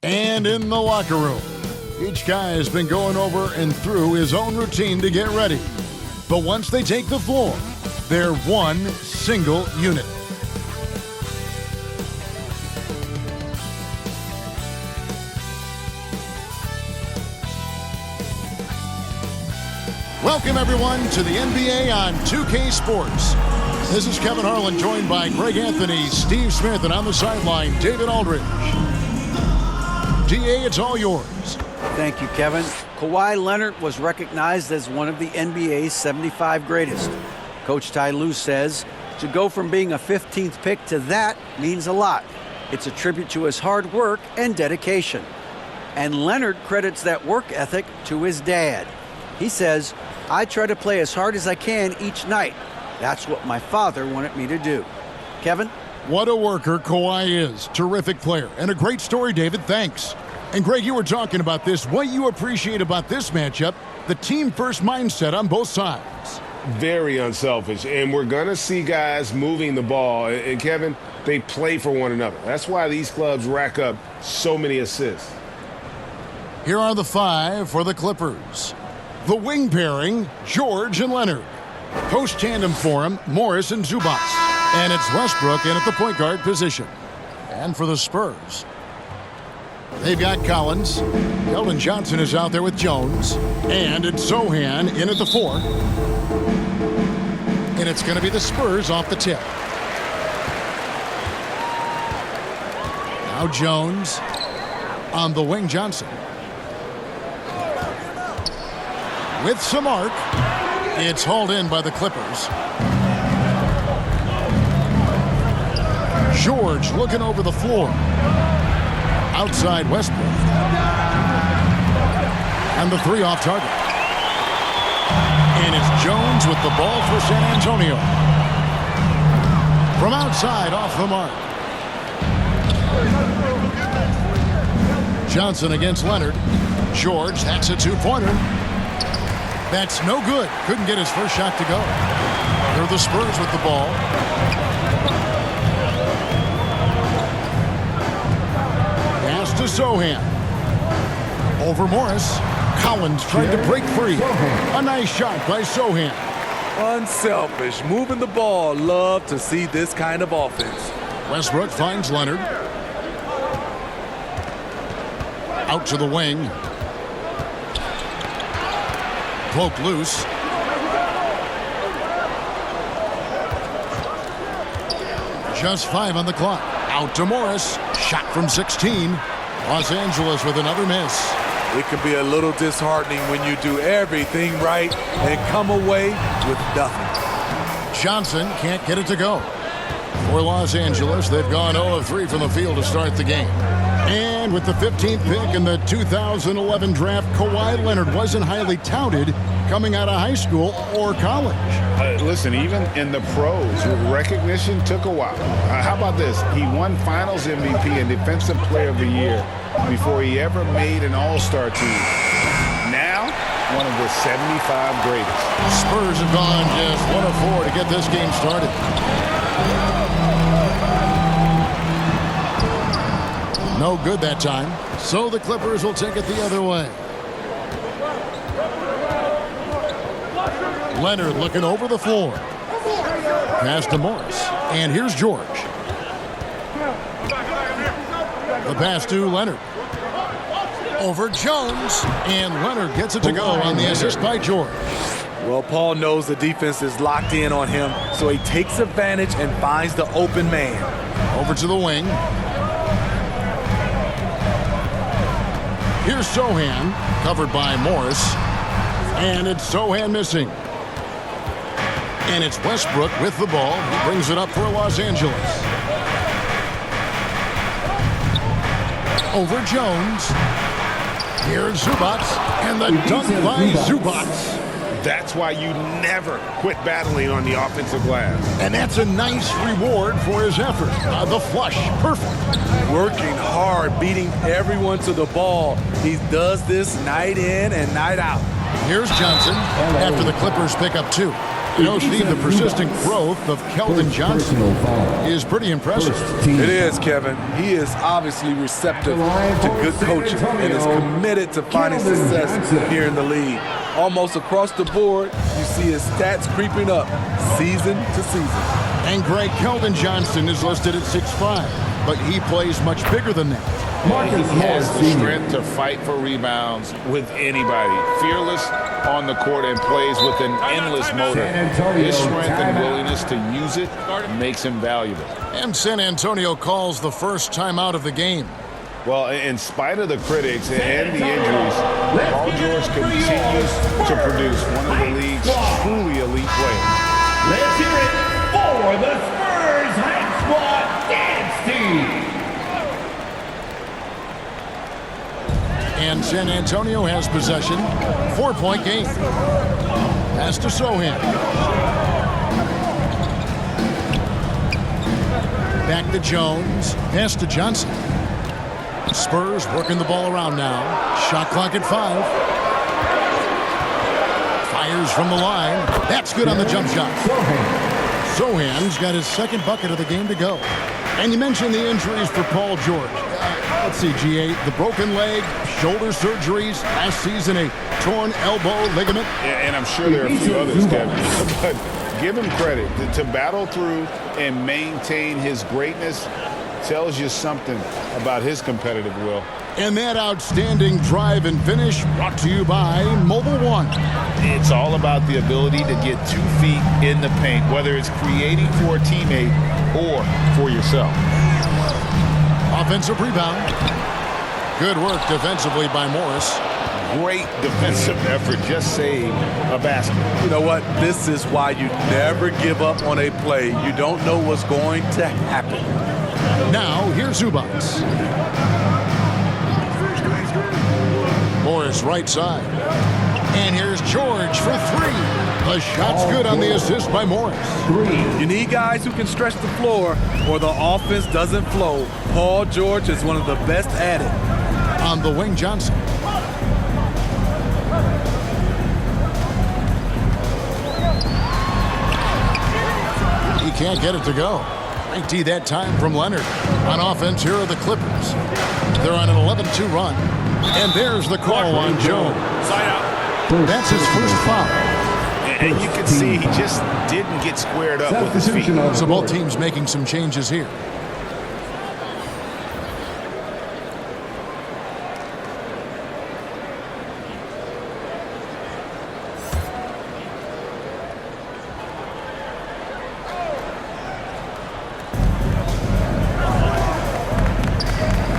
And in the locker room, each guy has been going over and through his own routine to get ready. But once they take the floor, they're one single unit. Welcome, everyone, to the NBA on 2K Sports. This is Kevin Harlan, joined by Greg Anthony, Steve Smith, and on the sideline, David Aldridge. DA, it's all yours. Thank you, Kevin. Kawhi Leonard was recognized as one of the NBA's 75 greatest. Coach Ty Lue says to go from being a 15th pick to that means a lot. It's a tribute to his hard work and dedication. And Leonard credits that work ethic to his dad. He says, "I try to play as hard as I can each night. That's what my father wanted me to do." Kevin? What a worker Kawhi is. Terrific player. And a great story, David. Thanks. And Greg, you were talking about this. What you appreciate about this matchup, the team-first mindset on both sides. Very unselfish. And we're going to see guys moving the ball. And Kevin, they play for one another. That's why these clubs rack up so many assists. Here are the five for the Clippers. The wing pairing, George and Leonard. Post tandem for him, Morris and Zubac. And it's Westbrook in at the point guard position. And for the Spurs, they've got Collins. Keldon Johnson is out there with Jones. And it's Zohan in at the 4. And it's going to be the Spurs off the tip. Now Jones on the wing, Johnson. With some arc, it's hauled in by the Clippers. George looking over the floor. Outside Westbrook. And the 3 off target. And it's Jones with the ball for San Antonio. From outside, off the mark. Johnson against Leonard. George, that's a 2-pointer. That's no good. Couldn't get his first shot to go. They're the Spurs with the ball. Pass to Zohan. Over Morris. Collins trying to break free. A nice shot by Zohan. Unselfish, moving the ball. Love to see this kind of offense. Westbrook finds Leonard. Out to the wing. Poke loose. Just 5 on the clock. Out to Morris. Shot from 16. Los Angeles with another miss. It can be a little disheartening when you do everything right and come away with nothing. Johnson can't get it to go. For Los Angeles, they've gone 0 of 3 from the field to start the game. And with the 15th pick in the 2011 draft, Kawhi Leonard wasn't highly touted coming out of high school or college. Listen, even in the pros, recognition took a while. How about this? He won Finals MVP and Defensive Player of the Year before he ever made an All-Star team. Now, one of the 75 greatest. Spurs have gone just 1 of 4 to get this game started. No good that time. So the Clippers will take it the other way. Leonard looking over the floor. Pass to Morris. And here's George. The pass to Leonard. Over Jones. And Leonard gets it to go on the assist by George. Well, Paul knows the defense is locked in on him, so he takes advantage and finds the open man. Over to the wing. Here's Zohan, covered by Morris. And it's Zohan missing. And it's Westbrook with the ball. He brings it up for Los Angeles. Over Jones. Here's Zubac. And the dunk by Zubac. That's why you never quit battling on the offensive glass. And that's a nice reward for his effort. The flush, perfect. Working hard, beating everyone to the ball. He does this night in and night out. Here's Johnson after the Clippers pick up 2. You know, Steve, the persistent growth of Keldon Johnson is pretty impressive. It is, Kevin. He is obviously receptive to good coaching and is committed to finding success here in the league. Almost across the board, you see his stats creeping up season to season. And Greg, Keldon Johnson is listed at 6'5", but he plays much bigger than that. He has the strength to fight for rebounds with anybody. Fearless on the court and plays with an endless motor. His strength and willingness to use it makes him valuable. And San Antonio calls the first timeout of the game. Well, in spite of the critics and the injuries, Paul George continues to produce one of the league's truly elite players. Let's hear it for the Spurs Hype Squad Dance Team. And San Antonio has possession. 4-point game. Pass to Sohan. Back to Jones. Pass to Johnson. Spurs working the ball around now. Shot clock at 5. Fires from the line. That's good on the jump shot. Sohan's got his second bucket of the game to go. And you mentioned the injuries for Paul George. Let's see, GA, the broken leg, shoulder surgeries, last season a torn elbow ligament. And I'm sure there are a few others, Kevin. But give him credit. To battle through and maintain his greatness tells you something about his competitive will. And that outstanding drive and finish brought to you by Mobile One. It's all about the ability to get 2 feet in the paint, whether it's creating for a teammate or for yourself. Offensive rebound. Good work defensively by Morris. Great defensive effort. Just saved a basket. You know what? This is why you never give up on a play. You don't know what's going to happen. Now, here's Zubac. Morris right side. And here's George for 3. The shot's good on the assist by Morris. You need guys who can stretch the floor or the offense doesn't flow. Paul George is one of the best at it. On the wing, Johnson. He can't get it to go. Great D that time from Leonard. On offense, here are the Clippers. They're on an 11-2 run. And there's the call on Jones. Side out. That's his first foul. And you can see he just didn't get squared up with his feet. So both teams making some changes here.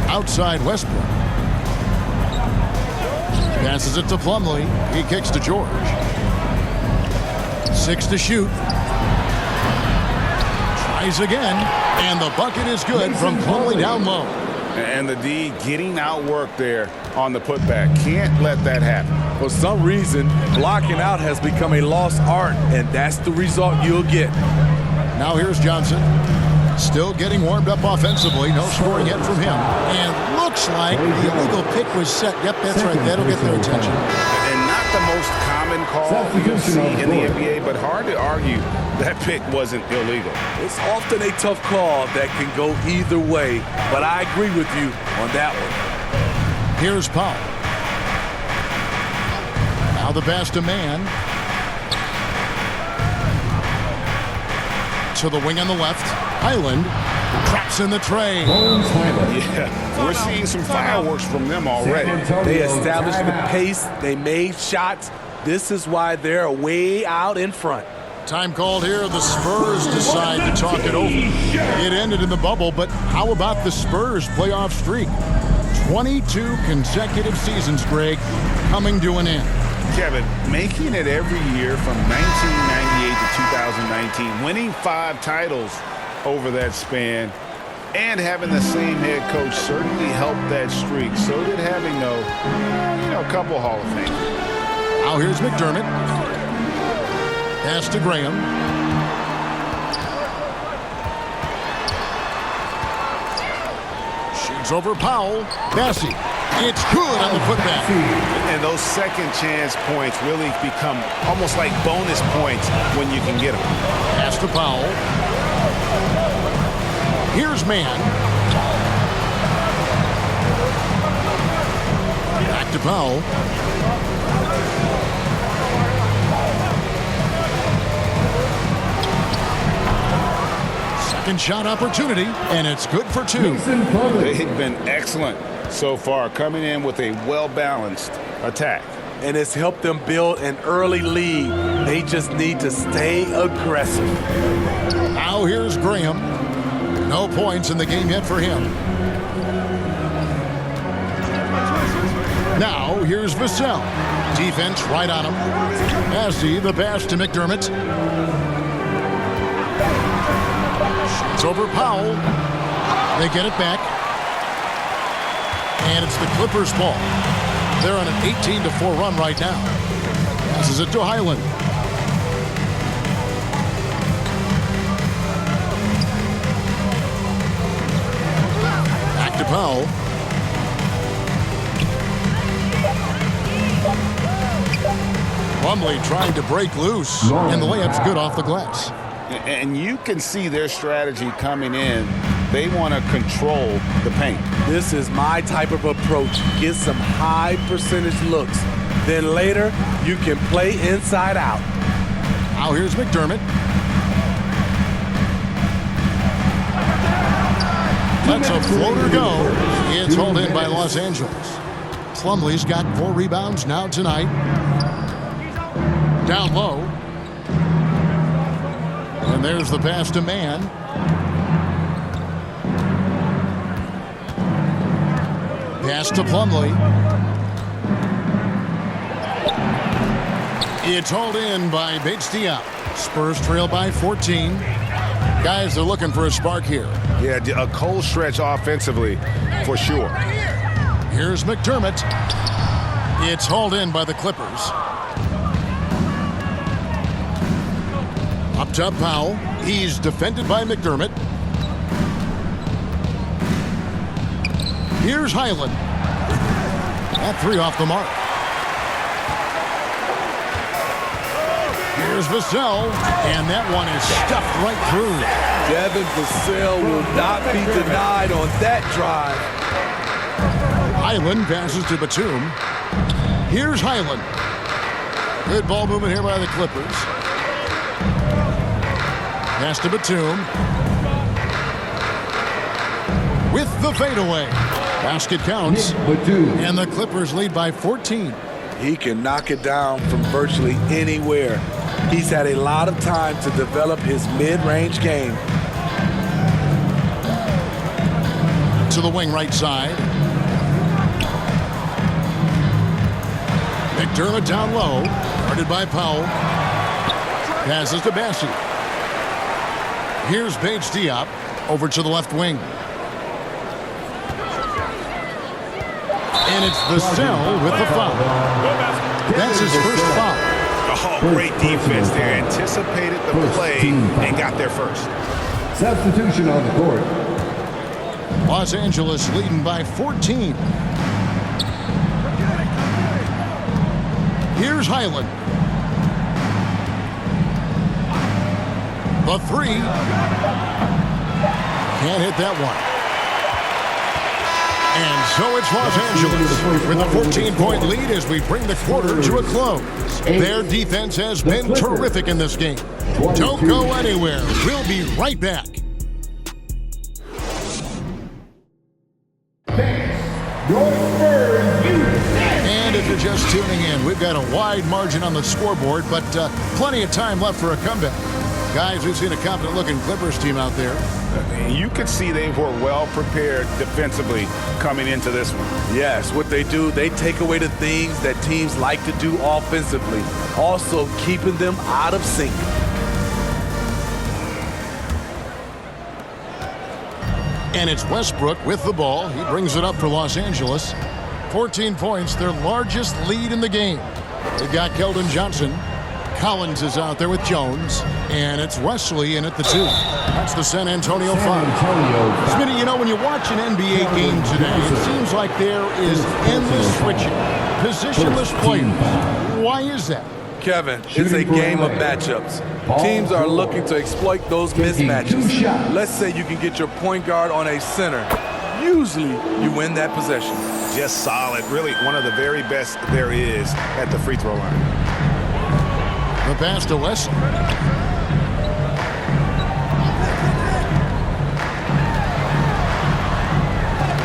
Outside Westbrook. Passes it to Plumlee. He kicks to George. 6 to shoot. Tries again. And the bucket is good from Plumlee down low. And the D getting outworked there on the putback. Can't let that happen. For some reason, blocking out has become a lost art, and that's the result you'll get. Now here's Johnson. Still getting warmed up offensively. No scoring yet from him. And looks like the illegal pick was set. Yep, that's right. That'll get their attention. And not the most common call you'll see in the NBA, but hard to argue that pick wasn't illegal. It's often a tough call that can go either way, but I agree with you on that one. Here's Powell. Now the pass to man. To the wing on the left. Highland traps in the tray. Yeah, we're seeing some fireworks from them already. They established the pace. They made shots. This is why they're way out in front. Time called here. The Spurs decide to talk it over. It ended in the bubble, but how about the Spurs playoff streak? 22 consecutive seasons, Greg, coming to an end. Kevin, making it every year from 1998 to 2019, winning 5 titles over that span, and having the same head coach certainly helped that streak. So did having a couple Hall of Fame. Now here's McDermott. Pass to Graham. Shoots over Powell. Bassie It's good on the putback. And those second chance points really become almost like bonus points when you can get them. Pass to Powell. Here's Mann. Back to Powell. Second shot opportunity, and it's good for 2. They've been excellent so far, coming in with a well-balanced attack. And it's helped them build an early lead. They just need to stay aggressive. Now here's Graham. No points in the game yet for him. Now here's Vassell. Defense right on him. Massey, the pass to McDermott. Shoots over Powell. They get it back. And it's the Clippers' ball. They're on an 18-4 run right now. Passes it to Highland. Back to Powell. Plumlee trying to break loose, and the layup's good off the glass. And you can see their strategy coming in. They want to control the paint. This is my type of approach. Get some high percentage looks. Then later, you can play inside out. Now here's McDermott. Lets a floater go. It's hauled in by Los Angeles. Plumlee's got 4 rebounds now tonight. Down low. And there's the pass to Mann. Pass to Plumlee. It's hauled in by Bates-Diop. Spurs trail by 14. Guys, they're looking for a spark here. Yeah, a cold stretch offensively for sure. Here's McDermott. It's hauled in by the Clippers. Up top, Powell. He's defended by McDermott. Here's Highland. That 3 off the mark. Here's Vassell, and that one is stuffed right through. Devin Vassell will not be denied on that drive. Highland passes to Batum. Here's Highland. Good ball movement here by the Clippers. Pass to Batum. With the fadeaway. Basket counts. And the Clippers lead by 14. He can knock it down from virtually anywhere. He's had a lot of time to develop his mid-range game. To the wing right side. McDermott down low. Guarded by Powell. Passes to Bassey. Here's Bates-Diop over to the left wing. And it's Vassell with the foul. That's his first foul. Oh, great defense there. Anticipated the play and got there first. Substitution on the court. Los Angeles leading by 14. Here's Highland. The 3. Can't hit that one. And so it's Los Angeles with a 14-point lead as we bring the quarter to a close. Their defense has been terrific in this game. Don't go anywhere. We'll be right back. And if you're just tuning in, we've got a wide margin on the scoreboard, but plenty of time left for a comeback. Guys, we've seen a confident-looking Clippers team out there. You could see they were well prepared defensively coming into this one. Yes, what they do, they take away the things that teams like to do offensively, also keeping them out of sync. And it's Westbrook with the ball. He brings it up for Los Angeles. 14 points, their largest lead in the game. They've got Keldon Johnson. Collins is out there with Jones, and it's Wesley in at the 2. That's the San Antonio 5. Smitty, you know, when you watch an NBA game today, it seems like there is endless switching, positionless players. Why is that? Kevin, it's a game of matchups. Teams are looking to exploit those mismatches. Let's say you can get your point guard on a center. Usually, you win that possession. Just solid. Really one of the very best there is at the free throw line. The pass to Wesley.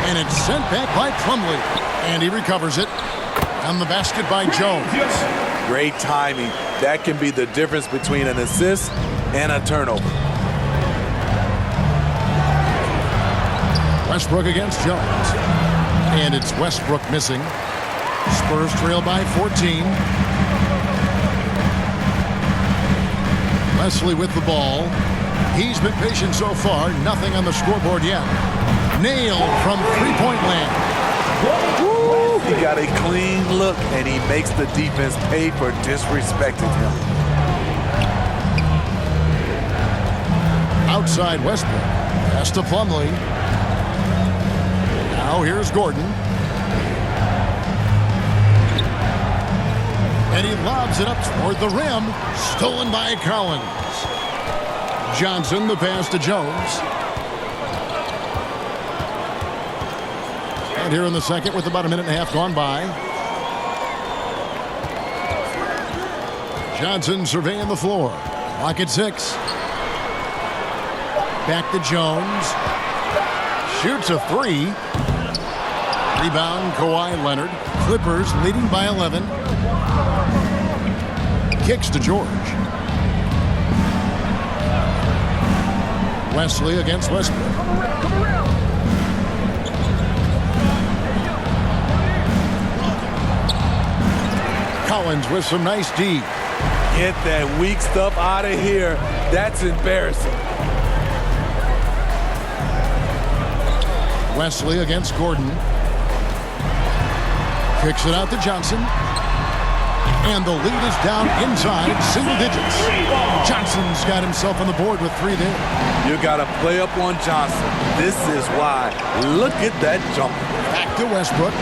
And it's sent back by Plumlee. And he recovers it. On the basket by Jones. Great timing. That can be the difference between an assist and a turnover. Westbrook against Jones. And it's Westbrook missing. Spurs trail by 14. Wesley with the ball. He's been patient so far. Nothing on the scoreboard yet. Nailed from three-point land. Woo! He got a clean look, and he makes the defense pay for disrespecting him. Outside Westbrook. Pass to Plumlee. Now here's Gordon. And he lobs it up toward the rim. Stolen by Collins. Johnson, the pass to Jones. And here in the second with about a minute and a half gone by. Johnson surveying the floor. Clock at 6. Back to Jones. Shoots a 3. Rebound, Kawhi Leonard. Clippers leading by 11. Kicks to George. Wesley against Westbrook. Collins with some nice D. Get that weak stuff out of here. That's embarrassing. Wesley against Gordon. Kicks it out to Johnson. And the lead is down inside single digits. Johnson's got himself on the board with 3 there. You got to play up on Johnson. This is why. Look at that jump. Back to Westbrook.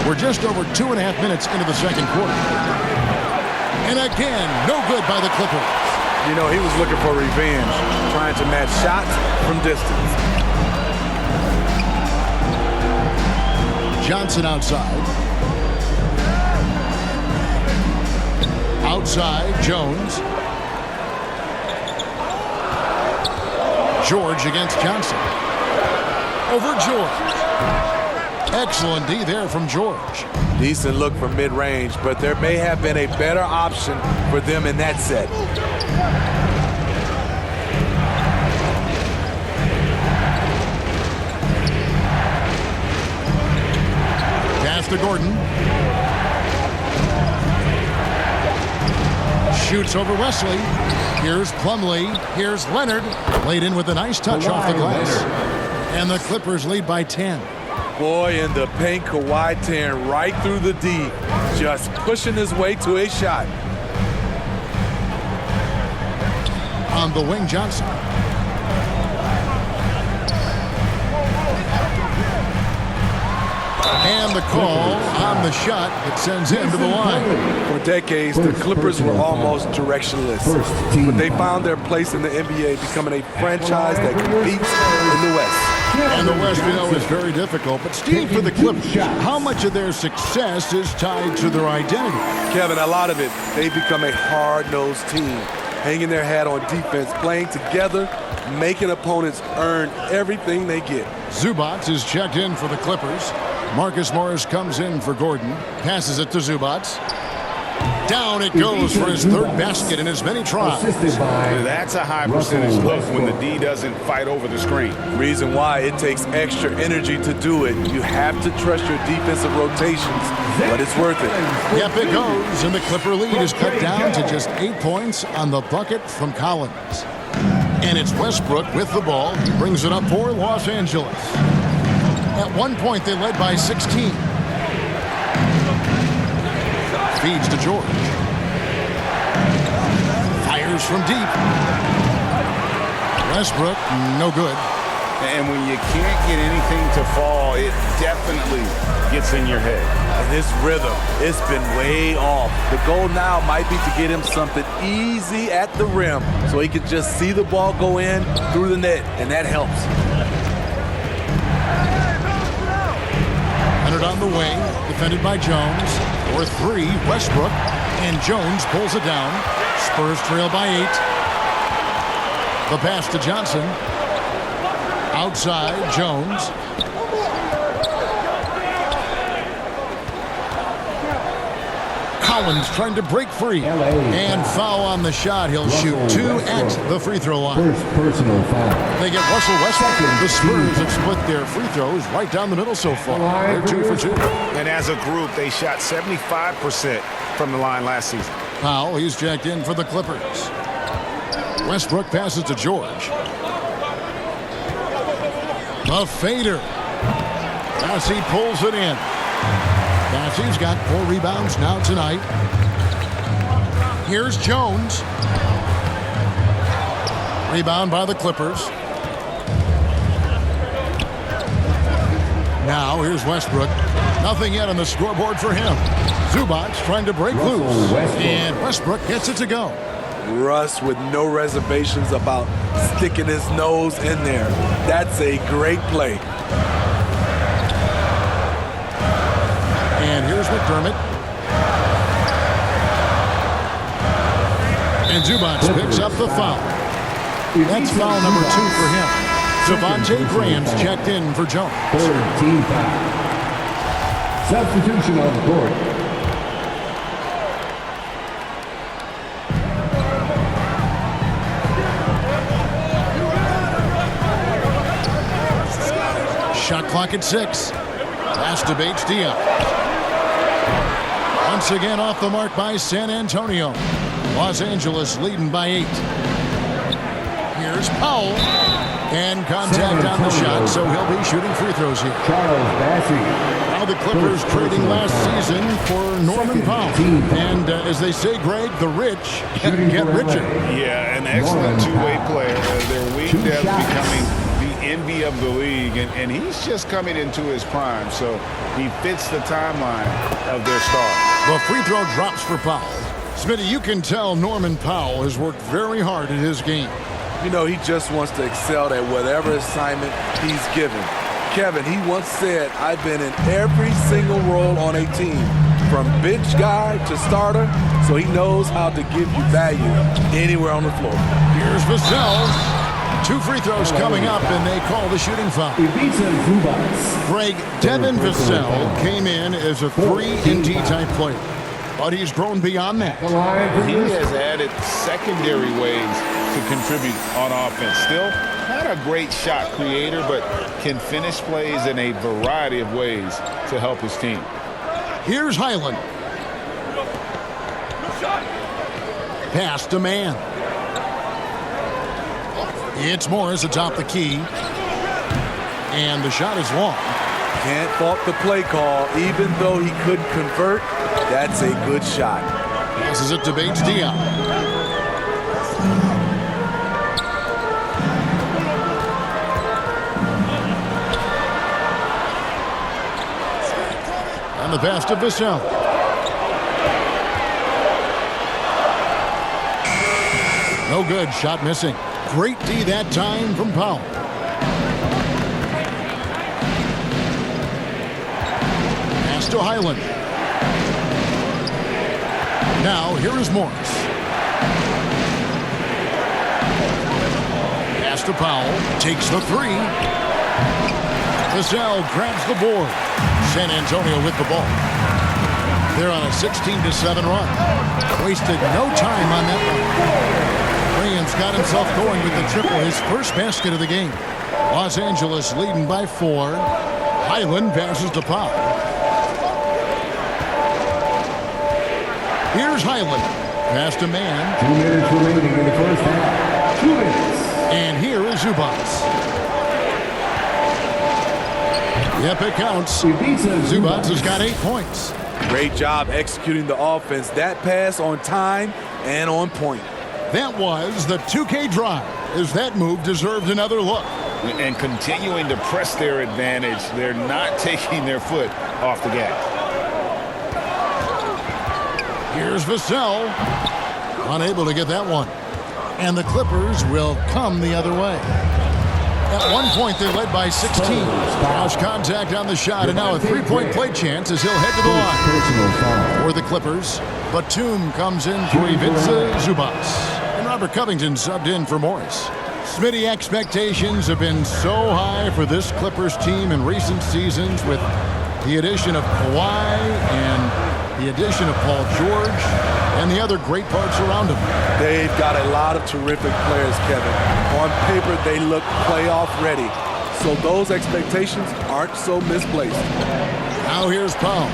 We're just over 2.5 minutes into the second quarter. And again, no good by the Clippers. You know, he was looking for revenge, trying to match shots from distance. Johnson outside. Outside, Jones. George against Johnson. Over George. Excellent D there from George. Decent look from mid-range, but there may have been a better option for them in that set. Pass to Gordon. Shoots over Wesley. Here's Plumlee. Here's Leonard. Laid in with a nice touch off the glass. And the Clippers lead by 10. Boy, in the paint, Kawhi tearing right through the D. Just pushing his way to a shot. On the wing, Johnson. And the call on the shot that sends him to the line. For decades, the Clippers were almost directionless. But they found their place in the NBA, becoming a franchise that competes in the West. And the West, we know, is very difficult. But Steve, for the Clippers, how much of their success is tied to their identity? Kevin, a lot of it. They've become a hard-nosed team, hanging their hat on defense, playing together, making opponents earn everything they get. Zubac is checked in for the Clippers. Marcus Morris comes in for Gordon. Passes it to Zubac. Down it goes for his third basket in as many tries. That's a high percentage look when the D doesn't fight over the screen. Reason why it takes extra energy to do it. You have to trust your defensive rotations, but it's worth it. Yep, it goes, and the Clipper lead is cut down to just 8 points on the bucket from Collins. And it's Westbrook with the ball. He brings it up for Los Angeles. At one point, they led by 16. Feeds to George. Fires from deep. Westbrook, no good. And when you can't get anything to fall, it definitely gets in your head. And his rhythm, it's been way off. The goal now might be to get him something easy at the rim so he can just see the ball go in through the net, and that helps. Leonard on the wing, defended by Jones. For three, Westbrook, and Jones pulls it down. Spurs trail by 8. The pass to Johnson. Outside, Jones. Collins trying to break free. And foul on the shot. He'll shoot 2 at the free throw line. First personal foul. They get Russell Westbrook. The Spurs have split their free throws right down the middle so far. They're 2 for 2. And as a group, they shot 75% from the line last season. Powell, he's jacked in for the Clippers. Westbrook passes to George. The fader. Massey pulls it in. Massey's got 4 rebounds now tonight. Here's Jones. Rebound by the Clippers. Now here's Westbrook. Nothing yet on the scoreboard for him. Zubac trying to break loose. And Westbrook gets it to go. Russ with no reservations about sticking his nose in there. That's a great play. And here's McDermott. And Zubac picks up the foul. That's foul number 2 for him. Devontae Graham's checked in for Jones. Third team foul. Substitution on the court. Shot clock at 6. Pass to Bates Diop. Once again off the mark by San Antonio. Los Angeles leading by 8. Here's Powell. And contact on the shot, so he'll be shooting free throws here. Charles Bassey. Now the Clippers trading last season for Norman Powell. And as they say, Greg, the rich get richer. Yeah, an excellent two-way player. Their wing depth becoming the envy of the league, and he's just coming into his prime, so he fits the timeline of their star. The free throw drops for Powell. Smitty, you can tell Norman Powell has worked very hard at his game. You know, he just wants to excel at whatever assignment he's given. Kevin, he once said, I've been in every single role on a team, from bench guy to starter, so he knows how to give you value anywhere on the floor. Here's Vassell. 2 free throws coming up, and they call the shooting foul. Greg, Devin Vassell came in as a 3-and-D type player, but he's grown beyond that. He has added secondary ways to contribute on offense. Still not a great shot creator, but can finish plays in a variety of ways to help his team. Here's Highland. Pass to man. It's Morris atop the key. And the shot is long. Can't fault the play call. Even though he couldn't convert, that's a good shot. Passes it to Bates Diop. And the pass to Vassell. No good. Shot missing. Great D that time from Powell. Pass to Highland. Now here is Morris. Pass to Powell. Takes the 3. Vassell grabs the board. San Antonio with the ball. They're on a 16-7 run. Wasted no time on that one. Williams got himself going with the triple, his first basket of the game. Los Angeles leading by 4. Highland passes to Powell. Here's Highland. Pass to man. 2 minutes remaining in the first half. 2 minutes. And here is Zubac. Yep, it counts. Zubac has got 8 points. Great job executing the offense. That pass on time and on point. That was the 2K drive, as that move deserved another look. And continuing to press their advantage, they're not taking their foot off the gas. Here's Vassell, unable to get that one. And the Clippers will come the other way. At one point, they led by 16. Cross contact on the shot, and now a three-point play chance as he'll head to the line. For the Clippers, Batum comes in for Ivica Zubac. And Robert Covington subbed in for Morris. Smitty, expectations have been so high for this Clippers team in recent seasons with the addition of Kawhi and the addition of Paul George and the other great parts around him. They've got a lot of terrific players, Kevin. On paper, they look playoff ready. So those expectations aren't so misplaced. Now here's Powell.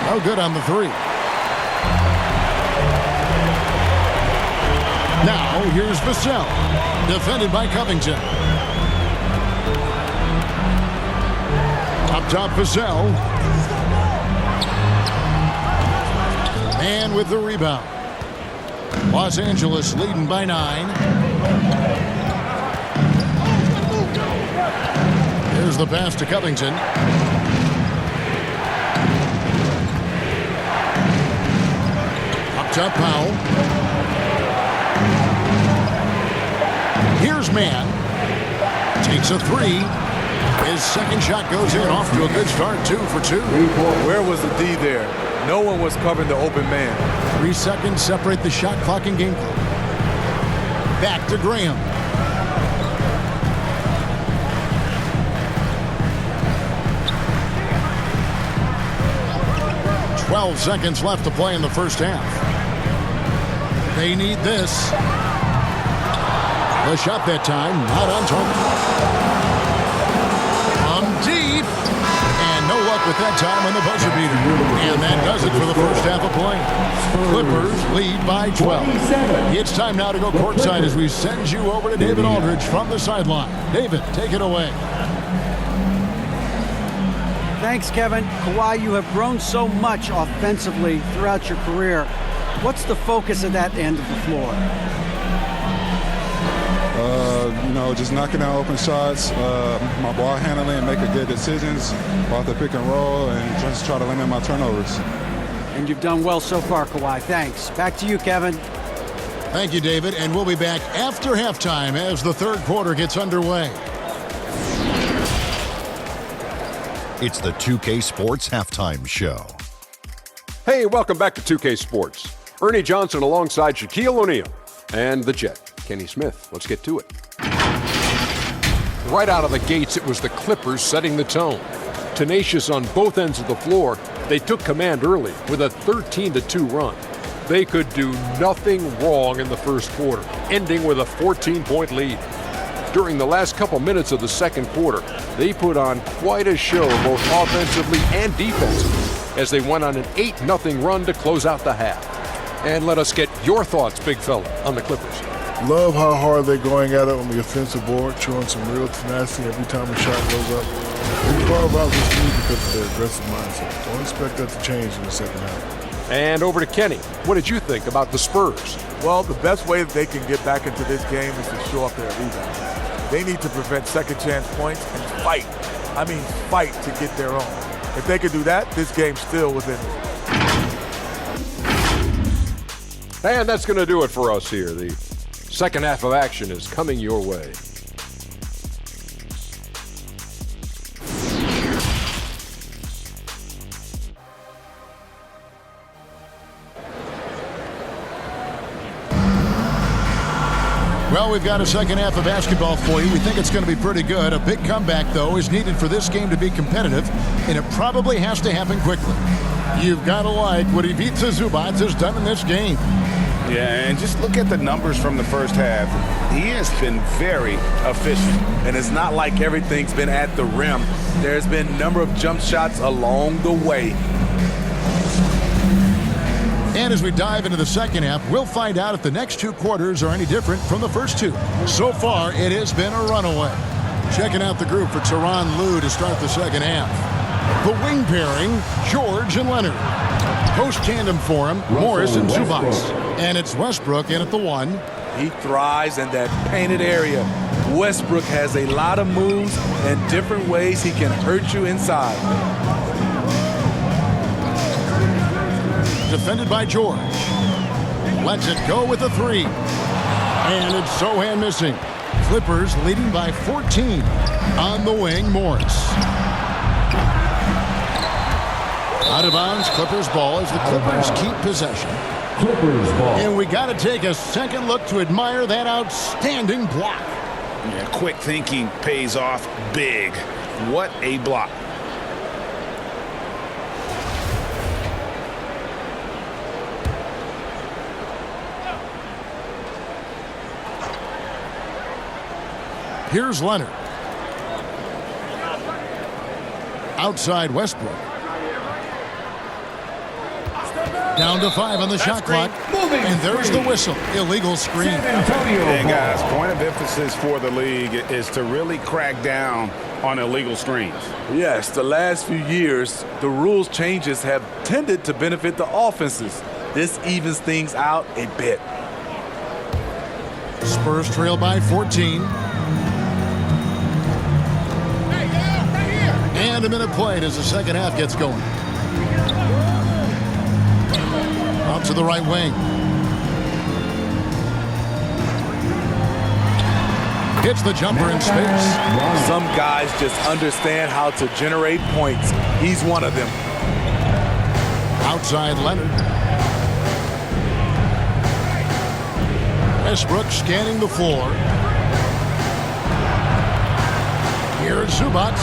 No good on the three. Now here's Vassell. Defended by Covington. Up top, Vassell. And with the rebound. Los Angeles leading by 9. Here's the pass to Covington. Up top, Powell. Here's Mann. Takes a three. His second shot goes in, off to a good start, 2 for 2. Where was the D there? No one was covering the open man. 3 seconds separate the shot clock and game clock. Back to Graham. "12 seconds left to play in the first half. They need this. The shot that time, not on target. From deep. And no luck with that time on the buzzer beater. And that does it for the first half of play. Clippers lead by 12. It's time now to go courtside as we send you over to David Aldridge from the sideline. David, take it away. Thanks, Kevin. Kawhi, you have grown so much offensively throughout your career. What's the focus of that end of the floor? Just knocking down open shots, my ball handling, making good decisions off the pick and roll, and just try to limit my turnovers. And you've done well so far, Kawhi. Thanks. Back to you, Kevin. Thank you, David. And we'll be back after halftime as the third quarter gets underway. It's the 2K Sports Halftime Show. Hey, welcome back to 2K Sports. Ernie Johnson alongside Shaquille O'Neal and the Jet, Kenny Smith. Let's get to it. Right out of the gates, it was the Clippers setting the tone. Tenacious on both ends of the floor, they took command early with a 13-2 run. They could do nothing wrong in the first quarter, ending with a 14-point lead. During the last couple minutes of the second quarter, they put on quite a show both offensively and defensively as they went on an 8-0 run to close out the half. And let us get your thoughts, big fella, on the Clippers. Love how hard they're going at it on the offensive board, showing some real tenacity every time a shot goes up. They carve out this lead because of their aggressive mindset. Don't expect that to change in the second half. And over to Kenny. What did you think about the Spurs? Well, the best way that they can get back into this game is to show up their rebound. They need to prevent second chance points and fight. I mean, fight to get their own. If they can do that, this game's still within reach. And that's going to do it for us here. The second half of action is coming your way. Well, we've got a second half of basketball for you. We think it's going to be pretty good. A big comeback, though, is needed for this game to be competitive, and it probably has to happen quickly. You've got to like what Ivica Zubac has done in this game. Yeah, and just look at the numbers from the first half. He has been very efficient. And it's not like everything's been at the rim. There's been a number of jump shots along the way. And as we dive into the second half, we'll find out if the next two quarters are any different from the first two. So far, it has been a runaway. Checking out the group for Tyronn Lue to start the second half. The wing pairing, George and Leonard. Post tandem for him, Morris and Zubac. And it's Westbrook in at the 1. He thrives in that painted area. Westbrook has a lot of moves and different ways he can hurt you inside. Defended by George. Lets it go with a 3. And it's Sohan missing. Clippers leading by 14. On the wing, Morris. Out of bounds, Clippers ball as the Clippers keep possession. Clippers ball. And we got to take a second look to admire that outstanding block. Yeah, quick thinking pays off big. What a block. Here's Leonard. Outside Westbrook. Down to 5 on the shot clock. And there's the whistle. Illegal screen. Hey, guys, point of emphasis for the league is to really crack down on illegal screens. Yes, the last few years, the rules changes have tended to benefit the offenses. This evens things out a bit. Spurs trail by 14. And a minute played as the second half gets going. Out to the right wing. Hits the jumper in space. Some guys just understand how to generate points. He's one of them. Outside Leonard. Westbrook scanning the floor. Here's Zubac.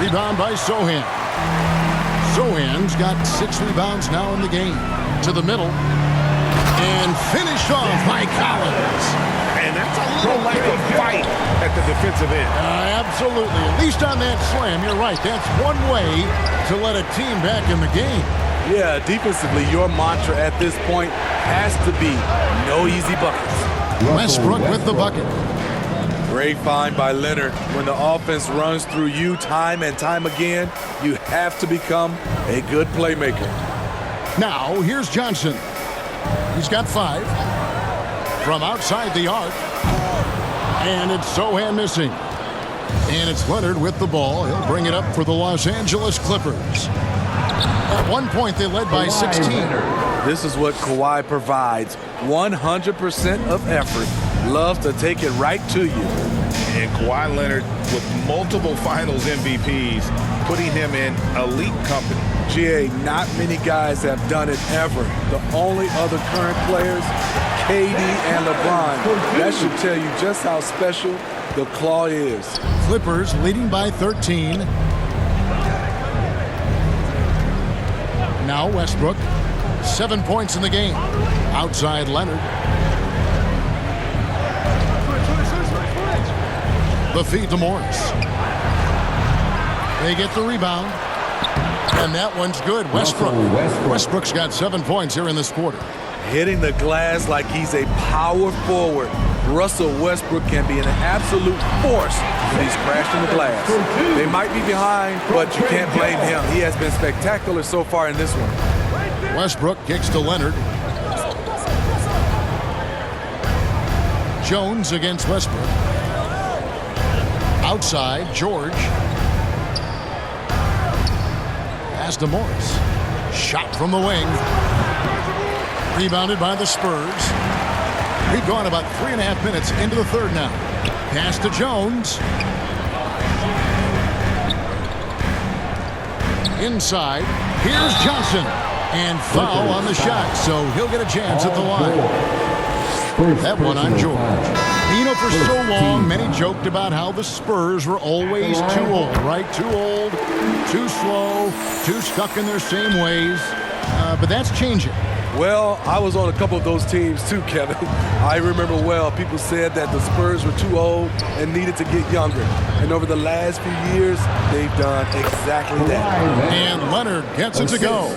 Rebound by Sohan. Sohan's got 6 rebounds now in the game. To the middle. And finished off by Collins. And that's a little like a fight at the defensive end. Absolutely. At least on that slam, you're right. That's one way to let a team back in the game. Yeah, defensively, your mantra at this point has to be no easy buckets. Westbrook with the bucket. Great find by Leonard. When the offense runs through you time and time again, you have to become a good playmaker. Now, here's Johnson. He's got 5. From outside the arc. And it's Sohan missing. And it's Leonard with the ball. He'll bring it up for the Los Angeles Clippers. At one point, they led by 16. This is what Kawhi provides. 100% of effort. Loves to take it right to you. And Kawhi Leonard with multiple finals MVPs, putting him in elite company. GA, not many guys have done it ever. The only other current players, KD and LeBron. That should tell you just how special the claw is. Clippers leading by 13. Now Westbrook. 7 points in the game. Outside Leonard. The feed to Morris. They get the rebound. And that one's good. Westbrook's got 7 points here in this quarter. Hitting the glass like he's a power forward. Russell Westbrook can be an absolute force when he's crashing the glass. They might be behind, but you can't blame him. He has been spectacular so far in this one. Westbrook kicks to Leonard. Jones against Westbrook. Outside, George. Pass to Morris. Shot from the wing. Rebounded by the Spurs. We've gone about 3.5 minutes into the third now. Pass to Jones. Inside. Here's Johnson. And foul on the shot, so he'll get a chance at the line. That one on George. You know, for so long, many joked about how the Spurs were always too old, right? Too old, too slow, too stuck in their same ways. But that's changing. Well, I was on a couple of those teams too, Kevin. I remember well, people said that the Spurs were too old and needed to get younger. And over the last few years, they've done exactly that. And Leonard gets it to go.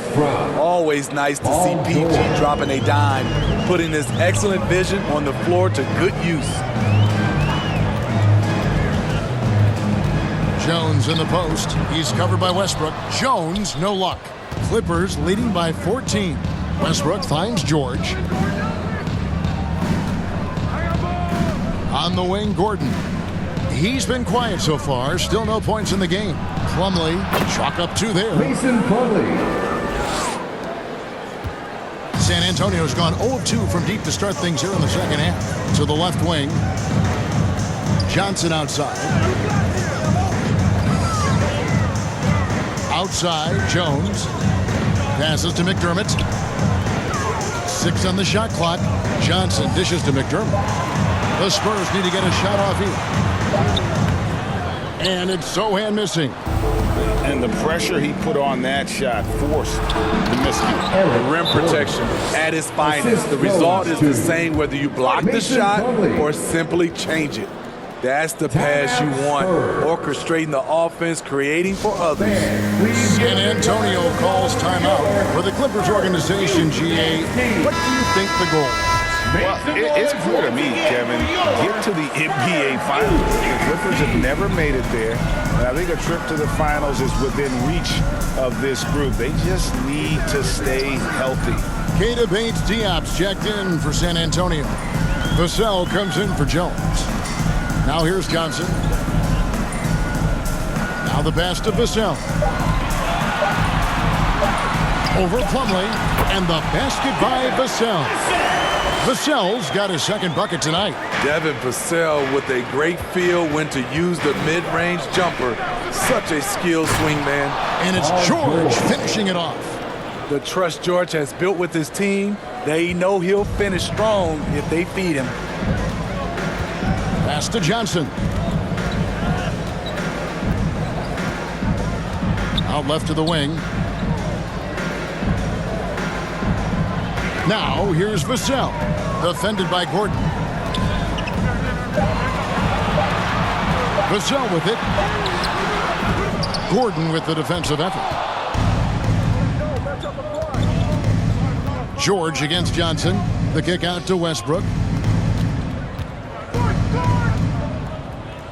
Always nice to see PG dropping a dime, putting his excellent vision on the floor to good use. Jones in the post. He's covered by Westbrook. Jones, no luck. Clippers leading by 14. Westbrook finds George. On the wing, Gordon. He's been quiet so far. Still no points in the game. Plumlee, chalk up 2 there. Mason Plumlee. San Antonio's gone 0 of 2 from deep to start things here in the second half. To the left wing. Johnson outside. Outside, Jones. Passes to McDermott. 6 on the shot clock. Johnson dishes to McDermott. The Spurs need to get a shot off here. And it's Sohan missing. And the pressure he put on that shot forced the miscue. Rim protection at its finest. The result is the same whether you block the shot or simply change it. That's the pass you want. Orchestrating the offense, creating for others. San Antonio calls timeout for the Clippers organization, GA. What do you think the goal is? Well, it's clear to me, Kevin. Get to the NBA Finals. The Clippers have never made it there. And I think a trip to the Finals is within reach of this group. They just need to stay healthy. Keita Bates-Diop's checked in for San Antonio. Vassell comes in for Jones. Now here's Johnson. Now the pass to Vassell. Over Plumlee. And the basket by Vassell. Vassell's got his second bucket tonight. Devin Vassell with a great feel when to use the mid-range jumper. Such a skilled swing man. And it's George finishing it off. The trust George has built with his team, they know he'll finish strong if they feed him. Pass to Johnson. Out left to the wing. Now here's Vassell. Defended by Gordon. Vassell with it. Gordon with the defensive effort. George against Johnson. The kick out to Westbrook.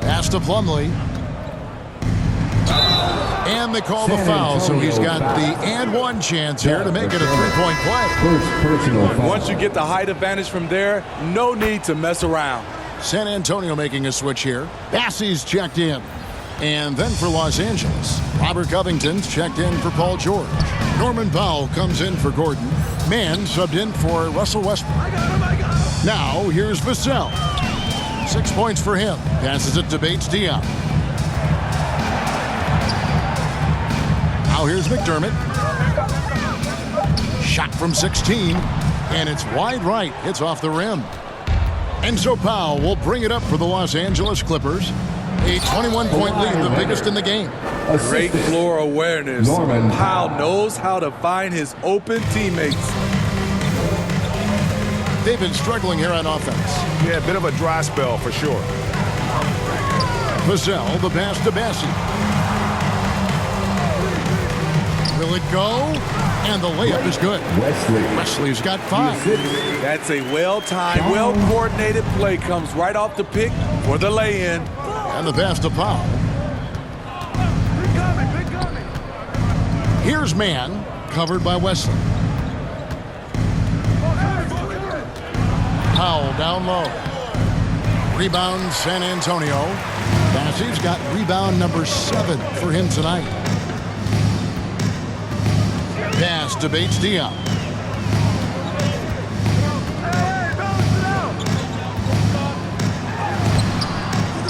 Pass to Plumlee. And they call the foul, so he's got the and one chance here to make it a three-point play. Once you get the height advantage from there, no need to mess around. San Antonio making a switch here. Bassey's checked in. And then for Los Angeles, Robert Covington's checked in for Paul George. Norman Powell comes in for Gordon. Mann subbed in for Russell Westbrook. Now here's Vassell. 6 points for him. Passes it to Bates-Diop. Now here's McDermott. Shot from 16. And it's wide right. It's off the rim. And so Powell will bring it up for the Los Angeles Clippers. A 21-point lead, the biggest in the game. Great floor awareness. Powell knows how to find his open teammates. They've been struggling here on offense. Yeah, a bit of a dry spell for sure. Vassell, the pass to Bassey. Will it go? And the layup is good. Wesley's got 5. That's a well-timed, well-coordinated play. Comes right off the pick for the lay-in. And the pass to Powell. Here's Mann, covered by Wesley. Powell down low. Rebound San Antonio. Bassey's got rebound number 7 for him tonight. Pass to Bates-Diop.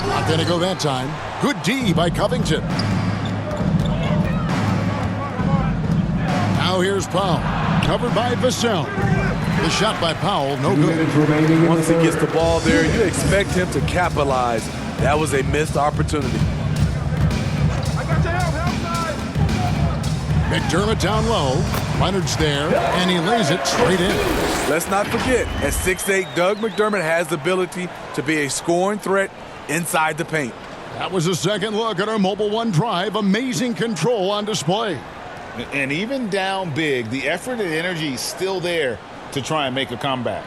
Not going to go that time. Good D by Covington. Now here's Powell. Covered by Vassell. The shot by Powell, no good. Once he gets the ball there, you expect him to capitalize. That was a missed opportunity. McDermott down low. Leonard's there, and he lays it straight in. Let's not forget, at 6'8", Doug McDermott has the ability to be a scoring threat inside the paint. That was a second look at our Mobile One drive. Amazing control on display. And even down big, the effort and energy is still there to try and make a comeback.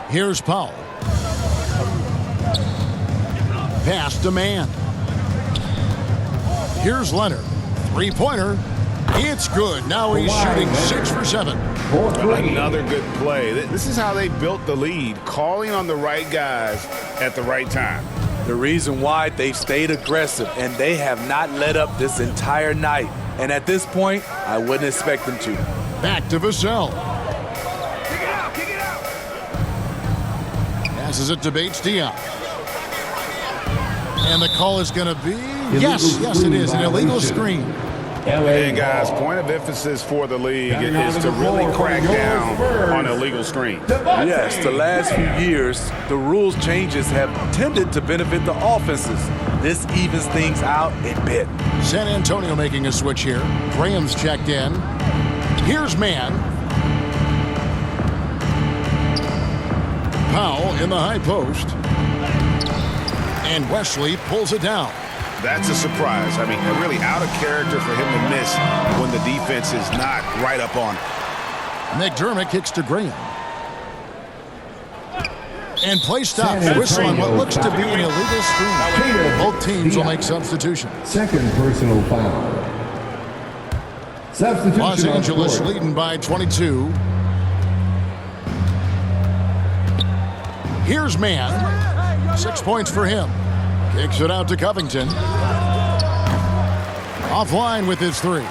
Here's Powell. Pass to man. Here's Leonard. Three-pointer. It's good. Now he's shooting 6 for 7. Another good play. This is how they built the lead, calling on the right guys at the right time. The reason why they've stayed aggressive, and they have not let up this entire night. And at this point, I wouldn't expect them to. Back to Vassell. Passes it to Bates-Diop. And the call is going to be, yes, it is, an illegal screen. Hey, guys, point of emphasis for the league is to really crack down on illegal screens. Yes, the last few years, the rules changes have tended to benefit the offenses. This evens things out a bit. San Antonio making a switch here. Graham's checked in. Here's man. Powell in the high post. And Wesley pulls it down. That's a surprise. I mean, really out of character for him to miss when the defense is not right up on him. McDermott kicks to Graham. And play stops. Whistle on what looks to be an illegal screen. Both teams will make substitutions. Second personal foul. Substitution. Los Angeles leading by 22. Here's man. 6 points for him. Kicks it out to Covington. Offline with his 3.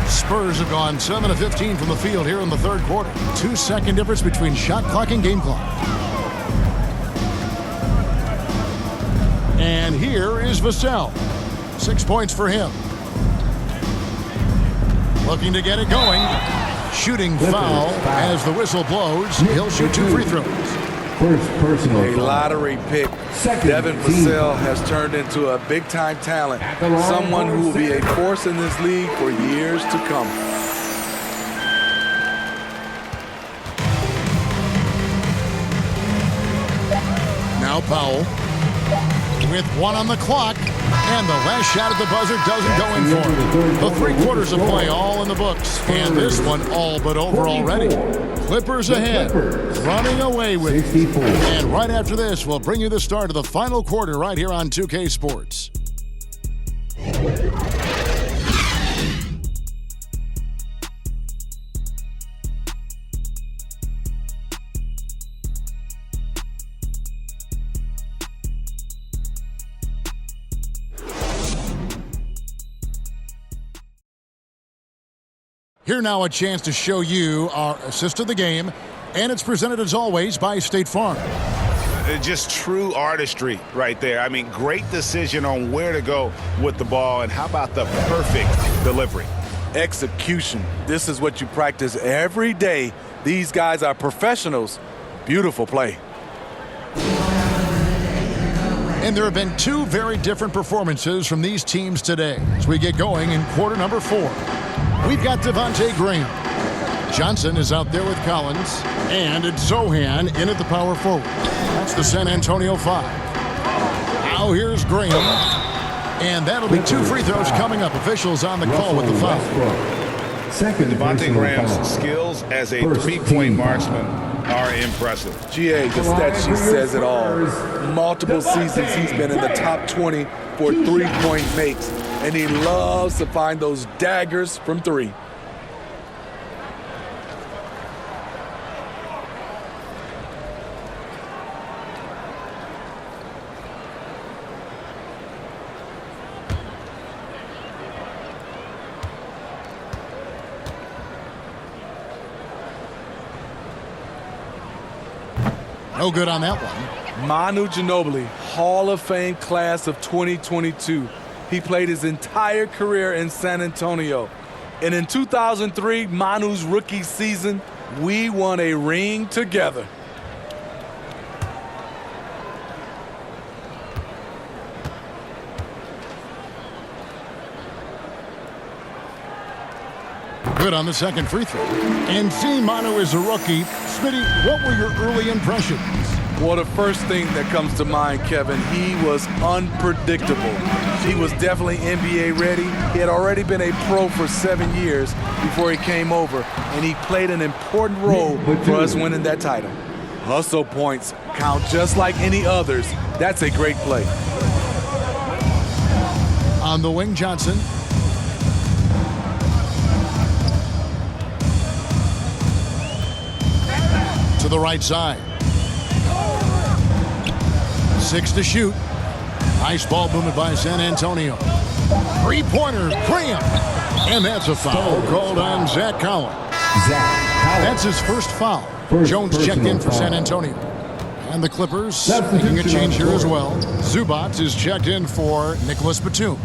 Spurs have gone 7 of 15 from the field here in the third quarter. 2-second difference between shot clock and game clock. And here is Vassell. 6 points for him. Looking to get it going. Shooting foul as the whistle blows. He'll shoot 2 free throws. First personal A lottery pick. Devin Vassell has turned into a big-time talent. Someone who will be a force in this league for years to come. Now Powell with 1 on the clock. And the last shot at the buzzer doesn't go in for him. The 3 quarters of play all in the books. And this one all but over already. Clippers ahead, running away with it. And right after this, we'll bring you the start of the final quarter right here on 2K Sports. Here now a chance to show you our assist of the game, and it's presented as always by State Farm. Just true artistry right there. I mean, great decision on where to go with the ball, and how about the perfect delivery? Execution. This is what you practice every day. These guys are professionals. Beautiful play. And there have been 2 very different performances from these teams today as we get going in quarter number 4. We've got Devontae Graham. Johnson is out there with Collins. And it's Zohan in at the power forward. That's the San Antonio 5. Now here's Graham. And that'll be 2 free throws coming up. Officials on the call with the foul. Second Devontae Graham's skills as a 3-point marksman are impressive. GA, the stat sheet says it all. Multiple seasons he's been in the top 20 for 3-point makes. And he loves to find those daggers from 3. No good on that one. Manu Ginobili, Hall of Fame class of 2022. He played his entire career in San Antonio. And in 2003, Manu's rookie season, we won a ring together. Good on the second free throw. And seeing Manu as a rookie, Smitty, what were your early impressions? Well, the first thing that comes to mind, Kevin, he was unpredictable. He was definitely NBA ready. He had already been a pro for 7 years before he came over, and he played an important role for us winning that title. Hustle points count just like any others. That's a great play. On the wing, Johnson. To the right side. 6 to shoot. Nice ball movement by San Antonio. Three-pointer, Graham. And that's a foul called on Zach Collins. That's his first foul. Jones checked in for San Antonio. And the Clippers making a change here as well. Zubac is checked in for Nicholas Batum.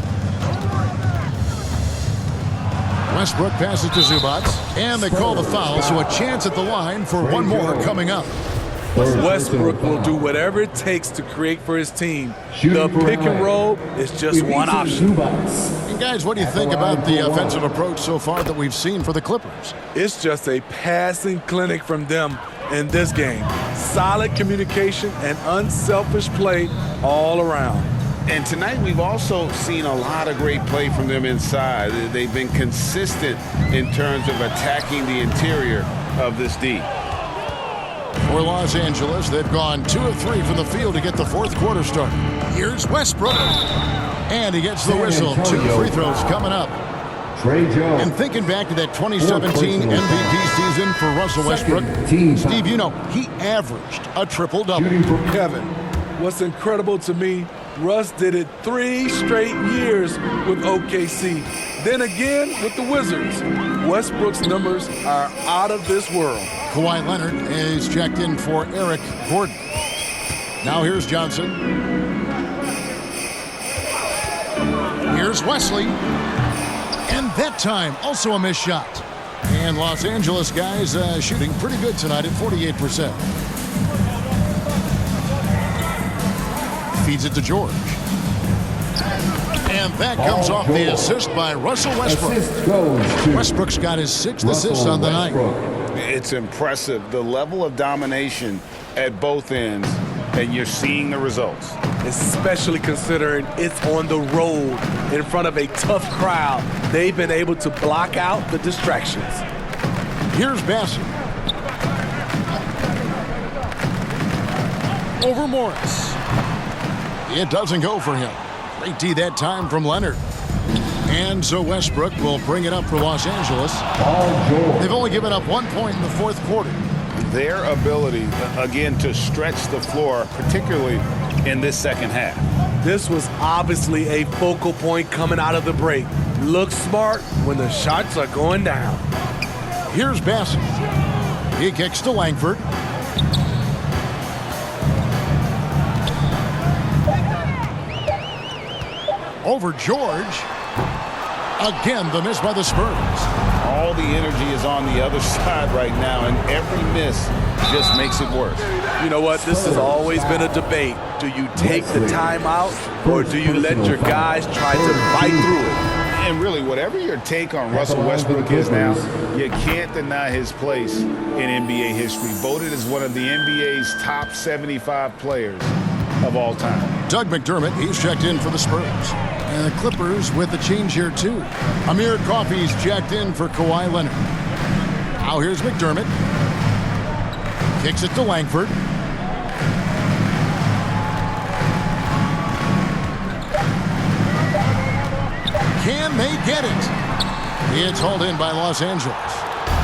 Westbrook passes to Zubac. And they call the foul, so a chance at the line for one more coming up. Westbrook will do whatever it takes to create for his team. The pick and roll is just one option. And guys, what do you think about the offensive approach so far that we've seen for the Clippers? It's just a passing clinic from them in this game. Solid communication and unselfish play all around. And tonight we've also seen a lot of great play from them inside. They've been consistent in terms of attacking the interior of this D. For Los Angeles, they've gone 2 of 3 from the field to get the fourth quarter started. Here's Westbrook. And he gets the whistle. 2 free throws coming up. And thinking back to that 2017 MVP season for Russell Westbrook, Steve, you know, he averaged a triple-double. Kevin, what's incredible to me, Russ did it 3 straight years with OKC. Then again with the Wizards. Westbrook's numbers are out of this world. Kawhi Leonard is checked in for Eric Gordon. Now here's Johnson. Here's Wesley. And that time, also a missed shot. And Los Angeles guys shooting pretty good tonight at 48%. Feeds it to George. And that comes off the assist by Russell Westbrook. Westbrook's got his 6th assist on the night. It's impressive, the level of domination at both ends, and you're seeing the results. Especially considering it's on the road in front of a tough crowd. They've been able to block out the distractions. Here's Bassett. Over Morris. It doesn't go for him. Great D that time from Leonard. And so Westbrook will bring it up for Los Angeles. They've only given up 1 point in the fourth quarter. Their ability, again, to stretch the floor, particularly in this second half. This was obviously a focal point coming out of the break. Look smart when the shots are going down. Here's Bassett. He kicks to Langford. Over George. Again, the miss by the Spurs. All the energy is on the other side right now, and every miss just makes it worse. You know what? This has always been a debate. Do you take the timeout, or do you let your guys try to fight through it? And really, whatever your take on Russell Westbrook is now, you can't deny his place in NBA history. Voted as one of the NBA's top 75 players of all time. Doug McDermott, he's checked in for the Spurs. And the Clippers with a change here, too. Amir Coffey's checked in for Kawhi Leonard. Now here's McDermott. Kicks it to Langford. Can they get it? It's hauled in by Los Angeles.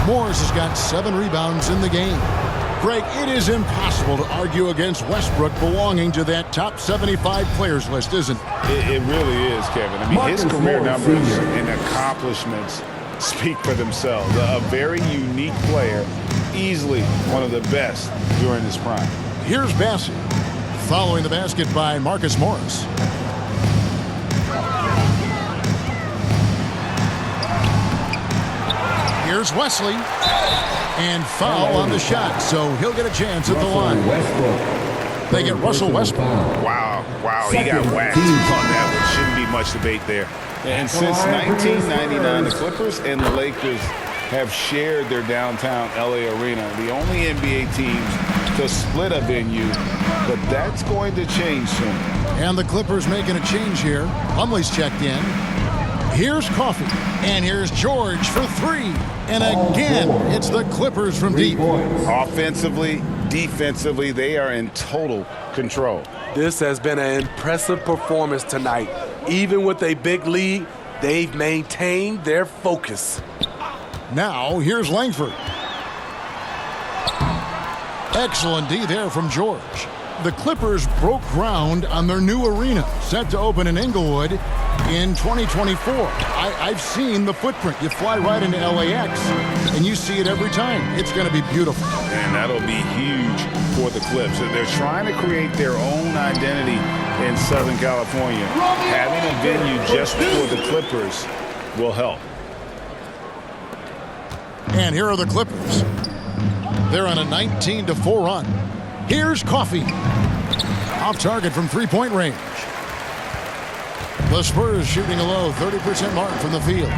Morris has got 7 rebounds in the game. Greg, it is impossible to argue against Westbrook belonging to that top 75 players list, isn't it? It really is, Kevin. I mean, his career numbers and accomplishments speak for themselves. A very unique player, easily one of the best during his prime. Here's Bassett, following the basket by Marcus Morris. Here's Wesley. And foul on the shot, so he'll get a chance at the line. They get Russell Westbrook. Wow, he got whacked on that one. Shouldn't be much debate there. And since 1999, the Clippers and the Lakers have shared their downtown LA arena, the only NBA teams to split a venue, but that's going to change soon. And the Clippers making a change here. Plumlee's checked in. Here's Coffey, and here's George for 3. And again, it's the Clippers from deep. Offensively, defensively, they are in total control. This has been an impressive performance tonight. Even with a big lead, they've maintained their focus. Now, here's Langford. Excellent D there from George. The Clippers broke ground on their new arena, set to open in Inglewood in 2024. I've seen the footprint. You fly right into LAX, and you see it every time. It's going to be beautiful. And that'll be huge for the Clips. They're trying to create their own identity in Southern California. Having a venue just for the Clippers will help. And here are the Clippers. They're on a 19-4 run. Here's Coffey. Off target from three-point range. The Spurs shooting a low 30% mark from the field.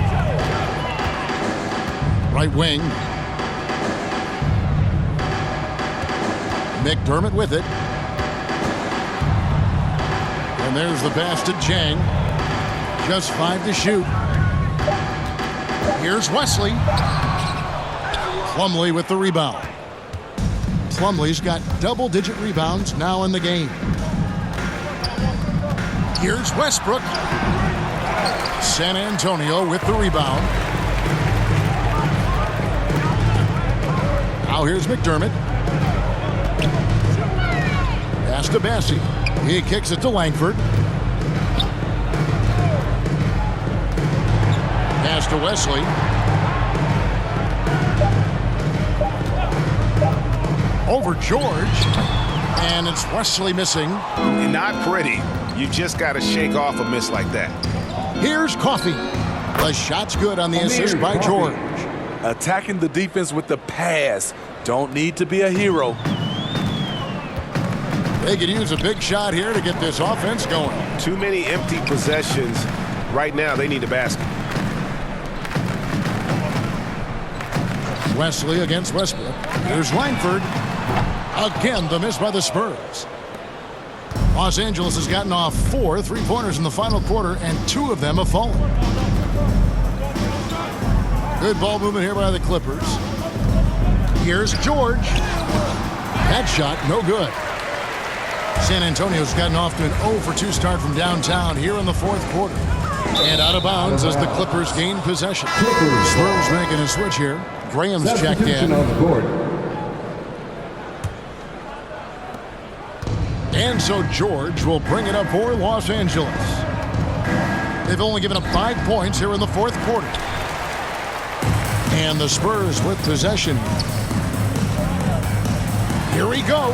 Right wing. McDermott with it. And there's the pass to Chang. Just 5 to shoot. Here's Wesley. Plumlee with the rebound. Plumlee's got double-digit rebounds now in the game. Here's Westbrook. San Antonio with the rebound. Now here's McDermott. Pass to Bassey. He kicks it to Langford. Pass to Wesley. Over George, and it's Wesley missing. Not pretty. You just got to shake off a miss like that. Here's Coffey. The shot's good on the assist by George. Attacking the defense with the pass. Don't need to be a hero. They could use a big shot here to get this offense going. Too many empty possessions. Right now, they need a basket. Wesley against Westbrook. Here's Langford. Again, the miss by the Spurs. Los Angeles has gotten off 4 3-pointers in the final quarter, and 2 of them have fallen. Good ball movement here by the Clippers. Here's George. That shot, no good. San Antonio's gotten off to an 0-for-2 start from downtown here in the fourth quarter. And out of bounds as the Clippers gain possession. Spurs making a switch here. Graham's checked in. And so George will bring it up for Los Angeles. They've only given up 5 points here in the fourth quarter. And the Spurs with possession. Here he goes.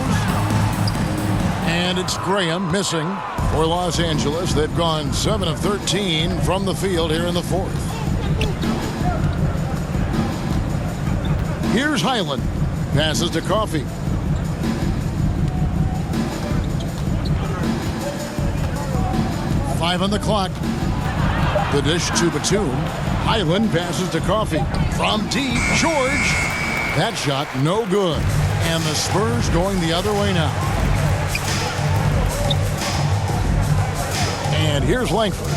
And it's Graham missing for Los Angeles. They've gone 7 of 13 from the field here in the fourth. Here's Highland. Passes to Coffey. Five on the clock. The dish to Batum. Highland passes to Coffey. From deep, George. That shot no good. And the Spurs going the other way now. And here's Langford.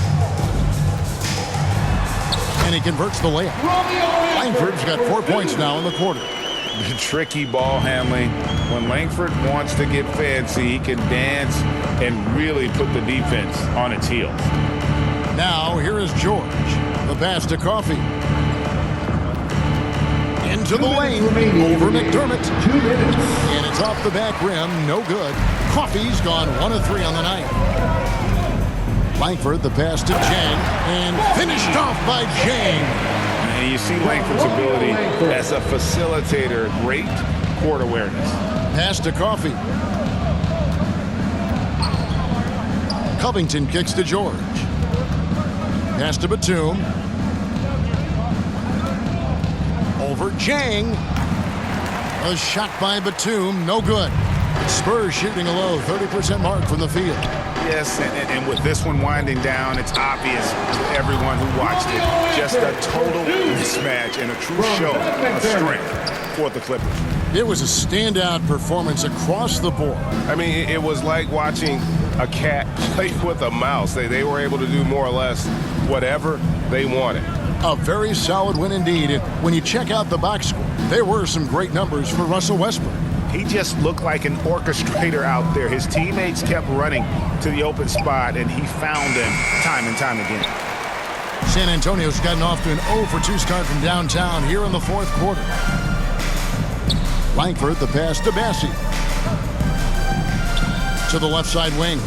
And he converts the layup. Langford's got 4 points now in the quarter. The tricky ball handling. When Langford wants to get fancy, he can dance and really put the defense on its heels. Now, here is George. The pass to Coffey. Into the lane. Over McDermott. 2 minutes. And it's off the back rim. No good. Coffey's gone 1 of 3 on the night. Langford, the pass to Chang. And finished off by Chang. And you see Langford's ability as a facilitator. Great court awareness. Pass to Coffey. Covington kicks to George. Pass to Batum. Over Chang. A shot by Batum, no good. Spurs shooting a low 30% mark from the field. Yes, and with this one winding down, it's obvious to everyone who watched it. Just a total mismatch and a true show of strength for the Clippers. It was a standout performance across the board. I mean, it was like watching a cat play with a mouse. They were able to do more or less whatever they wanted. A very solid win indeed. And when you check out the box score, there were some great numbers for Russell Westbrook. He just looked like an orchestrator out there. His teammates kept running to the open spot, and he found them time and time again. San Antonio's gotten off to an 0-for-2 start from downtown here in the fourth quarter. Langford, the pass to Bassi. To the left side wing.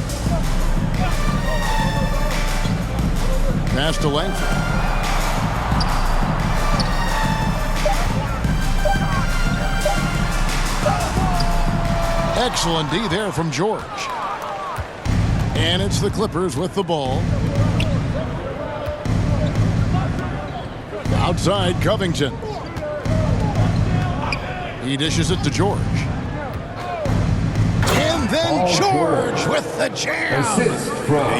Pass to Langford. Excellent D there from George. And it's the Clippers with the ball. Outside Covington. He dishes it to George. And then George with the jam.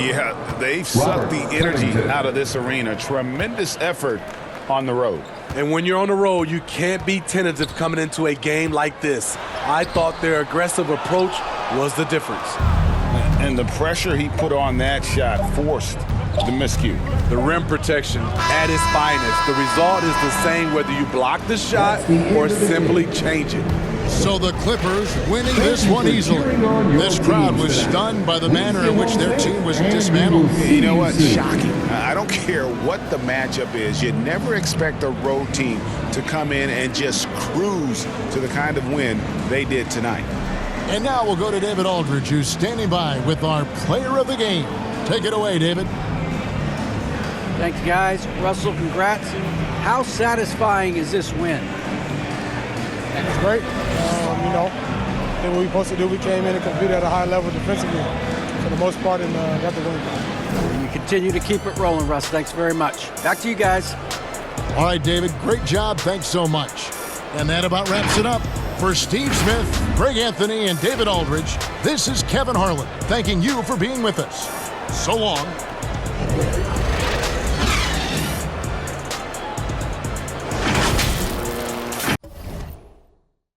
Yeah, they've sucked the energy out of this arena. Tremendous effort on the road. And when you're on the road, you can't be tentative coming into a game like this. I thought their aggressive approach was the difference. And the pressure he put on that shot forced the miscue. The rim protection at its finest. The result is the same whether you block the shot or simply change it. So the Clippers winning this one easily. This crowd was stunned by the manner in which their team was dismantled. You know what? Shocking. I don't care what the matchup is. You never expect a road team to come in and just cruise to the kind of win they did tonight. And now we'll go to David Aldridge, who's standing by with our player of the game. Take it away, David. Thanks, guys. Russell, congrats. How satisfying is this win? It's great. You know, did what we supposed to do. We came in and competed at a high level defensively for the most part and got the win. And you continue to keep it rolling, Russ. Thanks very much. Back to you guys. All right, David, great job. Thanks so much. And that about wraps it up. For Steve Smith, Greg Anthony, and David Aldridge, this is Kevin Harlan thanking you for being with us. So long.